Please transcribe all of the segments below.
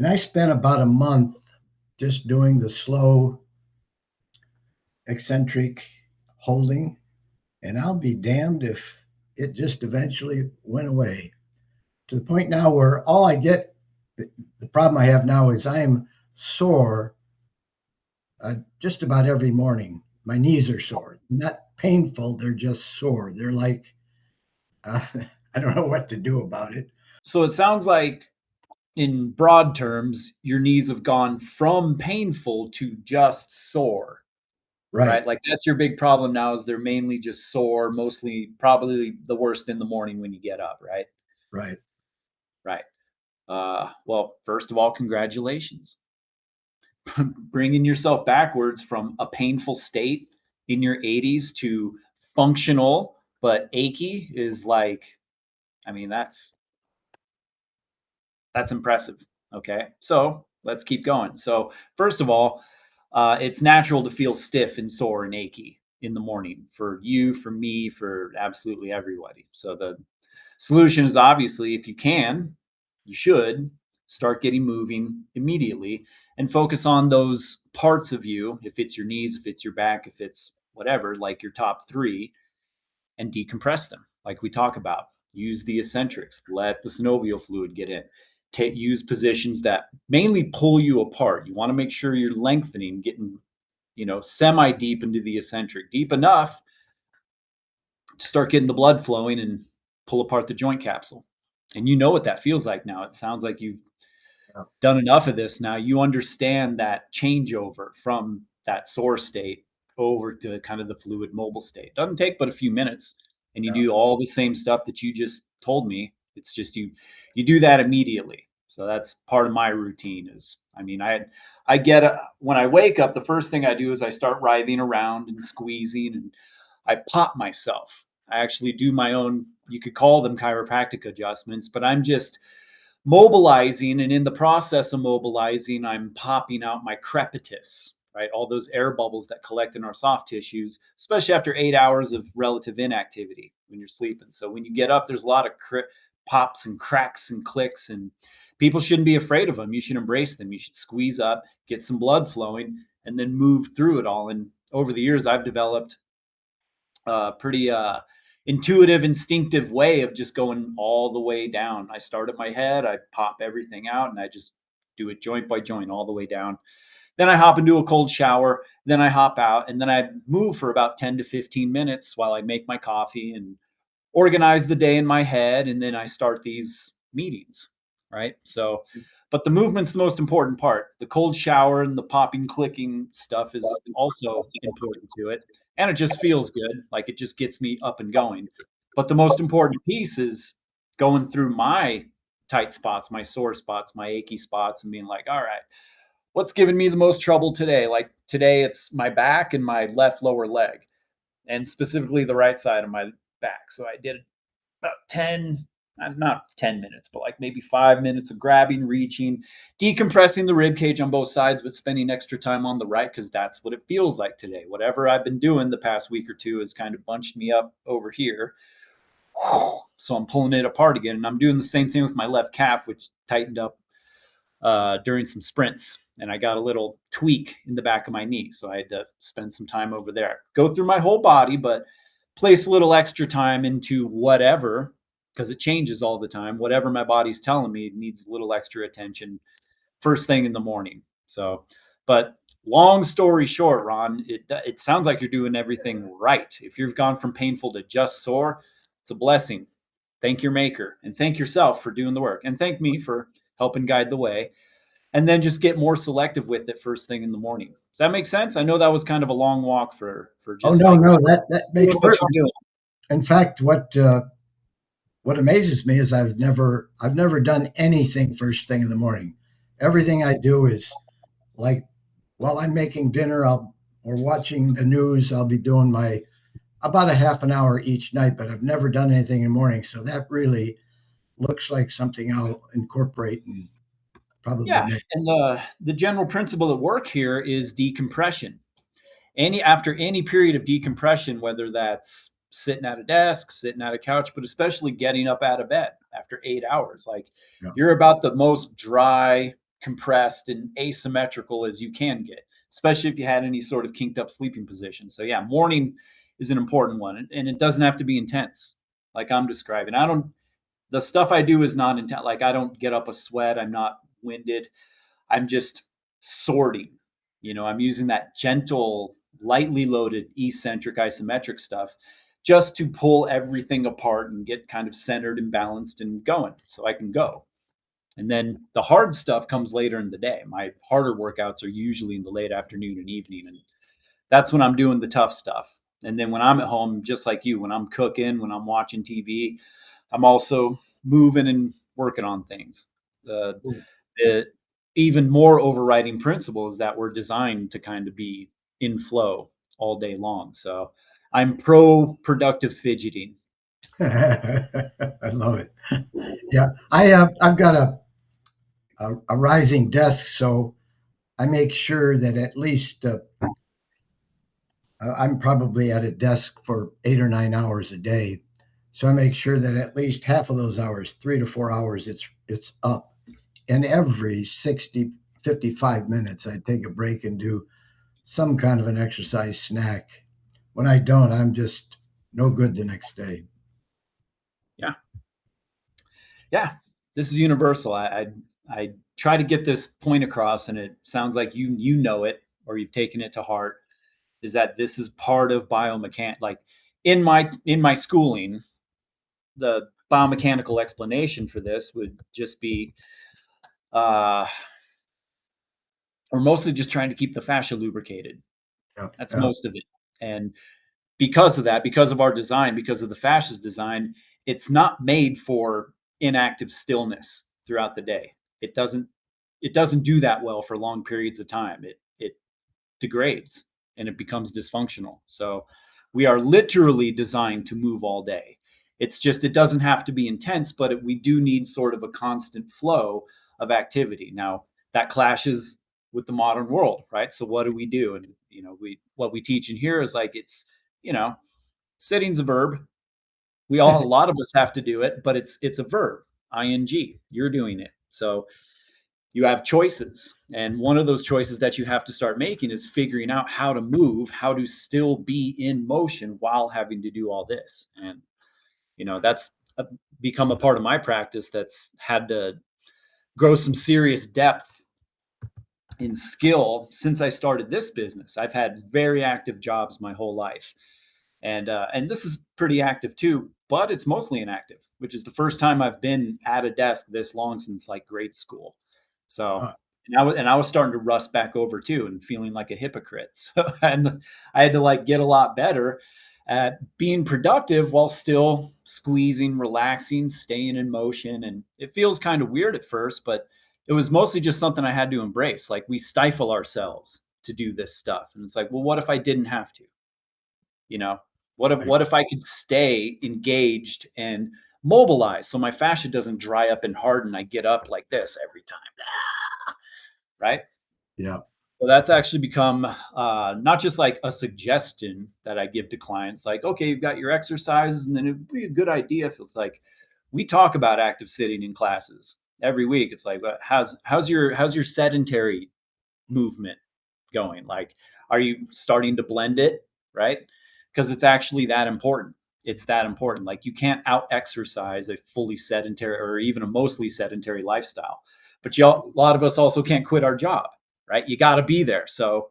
And I spent about a month just doing the slow eccentric holding, and I'll be damned if it just eventually went away to the point now where all I get, the problem I have now is I am sore just about every morning. My knees are sore, not painful. They're just sore. They're like, uh, I don't know what to do about it. So it sounds like, in broad terms, your knees have gone from painful to just sore, Right, right? Like that's your big problem now is they're mainly just sore, mostly probably the worst in the morning when you get up, right? right. Right. Well, first of all, congratulations. Bringing yourself backwards from a painful state in your 80s to functional but achy is like, I mean, that's impressive. Okay. So let's keep going. So, first of all, it's natural to feel stiff and sore and achy in the morning for you, for me, for absolutely everybody. So, the solution is obviously if you can, you should start getting moving immediately and focus on those parts of you. If it's your knees, if it's your back, if it's whatever, like your top three, and decompress them, like we talk about. Use the eccentrics, let the synovial fluid get in. Use positions that mainly pull you apart. You want to make sure you're lengthening, getting, semi deep into the eccentric, deep enough to start getting the blood flowing and pull apart the joint capsule. And you know what that feels like now. It sounds like you've done enough of this now. You understand that changeover from that sore state over to kind of the fluid mobile state. Doesn't take but a few minutes, and you Yeah. do all the same stuff that you just told me. It's just you do that immediately. So that's part of my routine. Is I mean I get when I wake up, the first thing I do is I start writhing around and squeezing, and I pop myself. I actually do my own. You could call them chiropractic adjustments, but I'm just mobilizing, and in the process of mobilizing, I'm popping out my crepitus, right? All those air bubbles that collect in our soft tissues, especially after 8 hours of relative inactivity when you're sleeping. So when you get up, there's a lot of pops and cracks and clicks, and people shouldn't be afraid of them. You should embrace them. You should squeeze up, get some blood flowing, and then move through it all. And over the years, I've developed a pretty intuitive, instinctive way of just going all the way down. I start at my head, I pop everything out, and I just do it joint by joint all the way down. Then I hop into a cold shower, then I hop out, and then I move for about 10 to 15 minutes while I make my coffee and organize the day in my head, and then I start these meetings, right? So, but the movement's the most important part. The cold shower and the popping, clicking stuff is also important to it. And it just feels good. Like it just gets me up and going. But the most important piece is going through my tight spots, my sore spots, my achy spots, and being like, all right, what's giving me the most trouble today? Like today, it's my back and my left lower leg, and specifically the right side of my back. So I did about 10, not 10 minutes, but like maybe 5 minutes of grabbing, reaching, decompressing the rib cage on both sides, but spending extra time on the right because that's what it feels like today. Whatever I've been doing the past week or two has kind of bunched me up over here. So I'm pulling it apart again. And I'm doing the same thing with my left calf, which tightened up during some sprints. And I got a little tweak in the back of my knee. So I had to spend some time over there. Go through my whole body, but place a little extra time into whatever, because it changes all the time. Whatever my body's telling me needs a little extra attention first thing in the morning. So, but long story short, Ron, it sounds like you're doing everything right. If you've gone from painful to just sore, it's a blessing. Thank your maker and thank yourself for doing the work, and thank me for helping guide the way. And then just get more selective with it first thing in the morning. Does that make sense? I know that was kind of a long walk for Oh just no, like no, that makes doing what perfect. you're doing. In fact, what amazes me is I've never done anything first thing in the morning. Everything I do is like while I'm making dinner, or watching the news, I'll be doing my about a half an hour each night, but I've never done anything in the morning. So that really looks like something I'll incorporate and probably Yeah, make. and the general principle at work here is decompression. After any period of decompression, whether that's sitting at a desk, sitting at a couch, but especially getting up out of bed after 8 hours, like Yeah. you're about the most dry, compressed and asymmetrical as you can get, especially if you had any sort of kinked up sleeping position. So yeah, morning is an important one, and it doesn't have to be intense like I'm describing. The stuff I do is not intense. Like I don't get up a sweat. I'm not winded. I'm just sorting. I'm using that gentle, lightly loaded, eccentric, isometric stuff just to pull everything apart and get kind of centered and balanced and going so I can go. And then the hard stuff comes later in the day. My harder workouts are usually in the late afternoon and evening. And that's when I'm doing the tough stuff. And then when I'm at home, just like you, when I'm cooking, when I'm watching TV, I'm also moving and working on things. The even more overriding principle is that we're designed to kind of be in flow all day long. So I'm pro productive fidgeting. I love it. Yeah, I've got a rising desk, so I make sure that at least I'm probably at a desk for 8 or 9 hours a day. So I make sure that at least half of those hours, 3 to 4 hours, it's up. And every 60, 55 minutes, I take a break and do some kind of an exercise snack. When I don't, I'm just no good the next day. Yeah. Yeah. This is universal. I try to get this point across, and it sounds like you know it, or you've taken it to heart, is that this is part of biomechanics. Like in my schooling, the biomechanical explanation for this would just be we're mostly just trying to keep the fascia lubricated. Yeah, That's yeah, most of it. And because of that, because of our design, because of the fascia's design, it's not made for inactive stillness throughout the day. It doesn't do that well for long periods of time. It degrades and it becomes dysfunctional. So we are literally designed to move all day. It's just it doesn't have to be intense, but we do need sort of a constant flow of activity. Now that clashes with the modern world, right? So what do we do? And what we teach in here is like you know sitting's a verb. A lot of us have to do it, but it's a verb, ing. You're doing it. So you have choices. And one of those choices that you have to start making is figuring out how to move, how to still be in motion while having to do all this. And, that's become a part of my practice that's had to grow some serious depth in skill since I started this business. I've had very active jobs my whole life. And this is pretty active too, but it's mostly inactive, which is the first time I've been at a desk this long since like grade school. So, uh, and I was starting to rust back over too, and feeling like a hypocrite. So, and I had to like get a lot better at being productive while still squeezing, relaxing, staying in motion. And it feels kind of weird at first, but it was mostly just something I had to embrace. Like we stifle ourselves to do this stuff, and it's like, well, what if I didn't have to? You know, what if right. what if I could stay engaged and mobilized so my fascia doesn't dry up and harden? I get up like this every time, right? Yeah. So that's actually become not just like a suggestion that I give to clients, like, okay, you've got your exercises, and then it would be a good idea if it's like we talk about active sitting in classes every week. It's like, how's your sedentary movement going? Like, are you starting to blend it, right? Because it's actually that important. It's that important. Like, you can't out exercise a fully sedentary or even a mostly sedentary lifestyle. But a lot of us also can't quit our job, right? You got to be there. So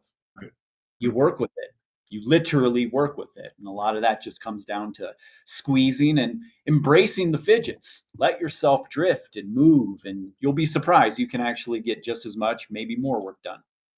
you work with it. You literally work with it. And a lot of that just comes down to squeezing and embracing the fidgets. Let yourself drift and move, and you'll be surprised. You can actually get just as much, maybe more work done.